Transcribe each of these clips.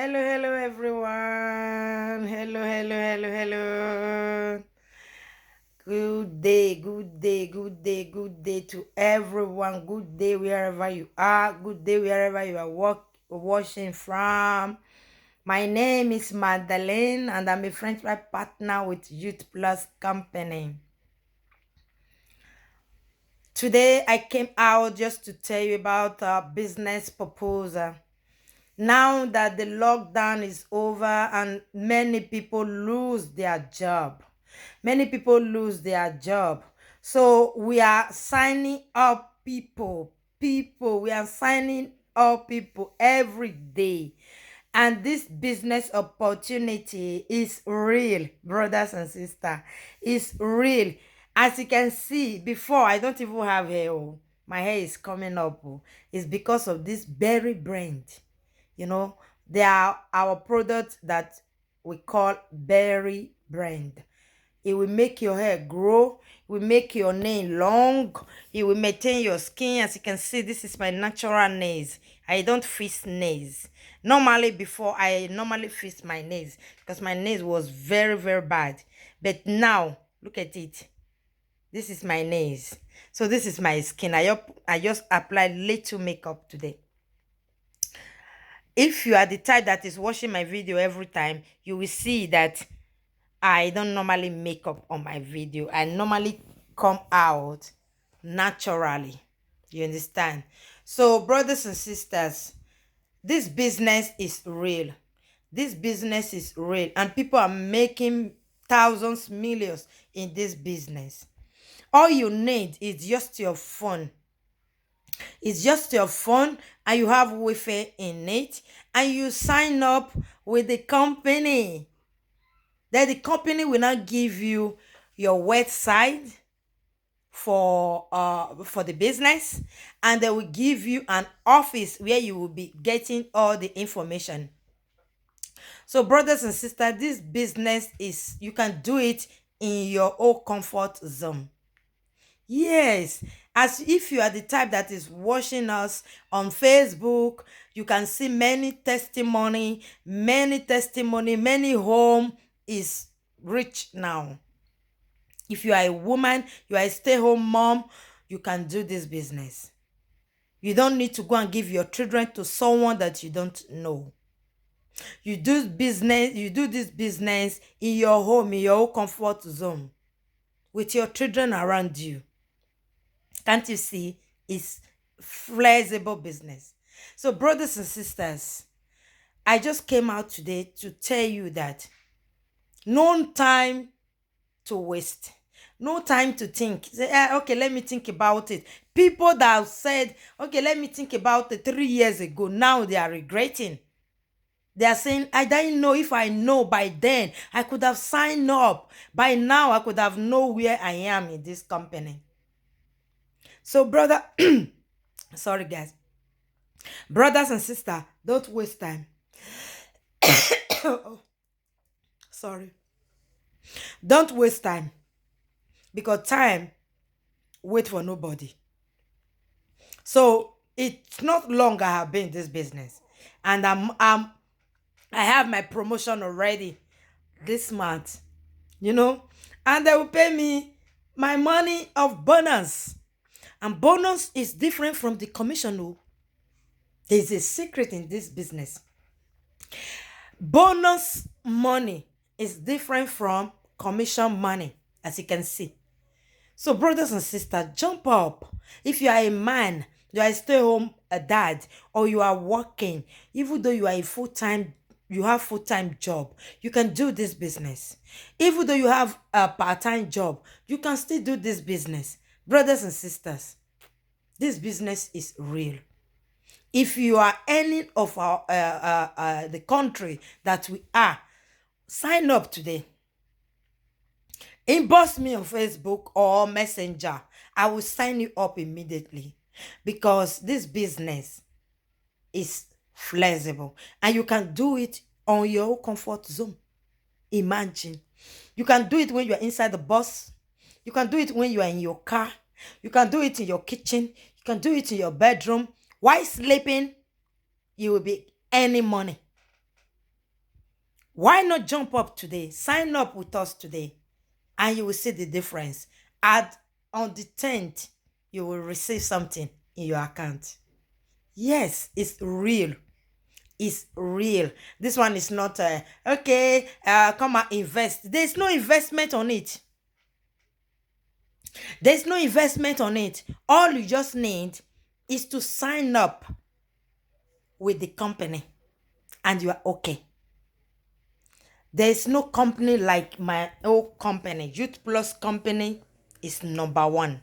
Hello, everyone. Hello. Good day to everyone. Good day wherever you are. Good day wherever you are watching from. My name is Madeleine, and I'm a French partner with Youth Plus Company. Today, I came out just to tell you about a business proposal. Now that the lockdown is over and many people lose their job, so we are signing up we are signing up people every day. And this business opportunity is real, brothers and sisters. It's real. As you can see, before I don't even have hair. My hair is coming up. It's because of this berry brand. You know, they are our products that we call berry brand. It will make your hair grow, it will make your nail long, it will maintain your skin. As you can see, this is my natural nails. I don't fix nails. Normally, before I normally fix my nails because my nails was very bad. But now, look at it. This is my nails. So this is my skin. I just applied little makeup today. If you are the type that is watching my video every time, you will see that I don't normally make up on my video. I normally come out naturally. You understand? So, brothers and sisters, this business is real. This business is real, and people are making thousands, millions in this business. All you need is just your phone. It's just your phone, and you have Wi-Fi in it, and you sign up with the company. Then the company will not give you your website for the business, and they will give you an office where you will be getting all the information. So, brothers and sisters, this business is, you can do it in your own comfort zone. Yes, as if you are the type that is watching us on Facebook, you can see many home is rich now. If you are a woman, you are a stay-home mom, you can do this business. You don't need to go and give your children to someone that you don't know. You do this business in your home, in your own comfort zone, with your children around you. Can't you see? It's flexible business. So, brothers and sisters, I just came out today to tell you that no time to waste. No time to think. Say, okay, let me think about it. People that have said, okay, let me think about it 3 years ago, now they are regretting. They are saying, I didn't know. If I know by then, I could have signed up. By now, I could have known where I am in this company. So, brother, sorry, guys. Brothers and sisters, don't waste time. Oh, sorry. Don't waste time. Because time wait for nobody. So it's not long I have been in this business. And I have my promotion already this month. And they will pay me my money of bonus. And bonus is different from the commission. Oh. There's a secret in this business. Bonus money is different from commission money, as you can see. So, brothers and sisters, jump up. If you are a man, you are a stay-home dad, or you are working, even though you are you have full-time job, you can do this business. Even though you have a part-time job, you can still do this business. Brothers and sisters, this business is real. If you are any of the country that we are, sign up today. Inbox me on Facebook or Messenger. I will sign you up immediately because this business is flexible and you can do it on your comfort zone. Imagine. You can do it when you are inside the bus. You can do it when you are in your car. You can do it in your kitchen. You can do it in your bedroom. While sleeping, you will be earning money. Why not jump up today? Sign up with us today, and you will see the difference. On the 10th, you will receive something in your account. Yes, it's real. It's real. This one is not okay. Come and invest. There's no investment on it. There's no investment on it. All you just need is to sign up with the company, and you are okay. There's no company like my old company. Youth Plus company is number one.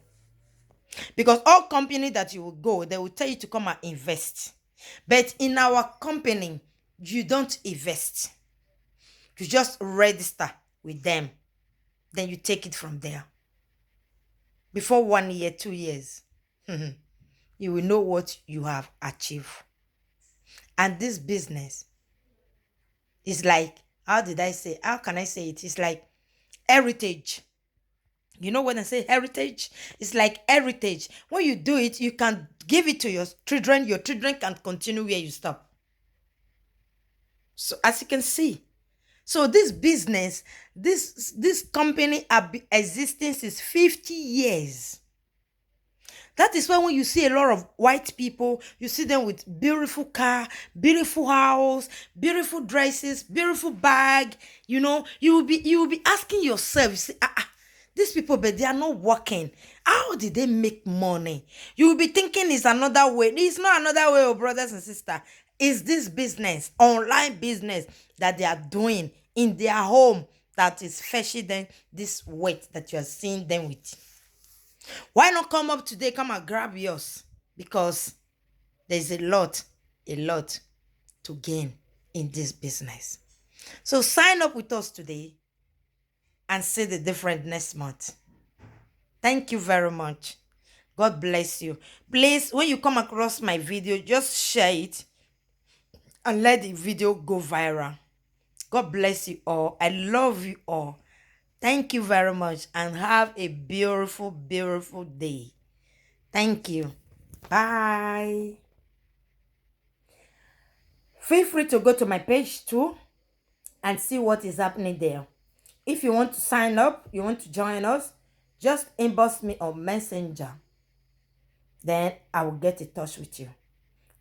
Because all company that you will go, they will tell you to come and invest. But in our company, you don't invest. You just register with them. Then you take it from there. Before 1 year, 2 years, you will know what you have achieved. And this business is like, how can I say it? It's like heritage. You know when I say heritage? It's like heritage. When you do it, you can give it to your children. Your children can continue where you stop. So as you can see, so this business, this company have been existing since 50 years. That is why when you see a lot of white people, you see them with beautiful car, beautiful house, beautiful dresses, beautiful bag. You know, you will be asking yourself, you say, these people, but they are not working. How did they make money? You will be thinking it's another way. It's not another way, oh, brothers and sisters. It's this business, online business that they are doing in their home that is fetching them this weight that you are seeing them with. Why not come up today? Come and grab yours, because there's a lot to gain in this business. So sign up with us today and see the difference next month. Thank you very much. God bless you. Please, when you come across my video, just share it and let the video go viral. God bless you all. I love you all. Thank you very much, and have a beautiful, beautiful day. Thank you. Bye. Feel free to go to my page too and see what is happening there. If you want to sign up, you want to join us, just inbox me on Messenger. Then I will get in touch with you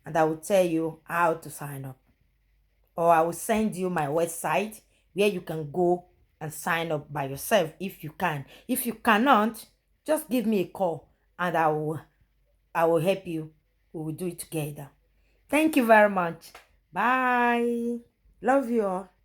and I will tell you how to sign up. Or I will send you my website where you can go and sign up by yourself if you can. If you cannot, just give me a call and I will help you. We will do it together. Thank you very much. Bye. Love you all.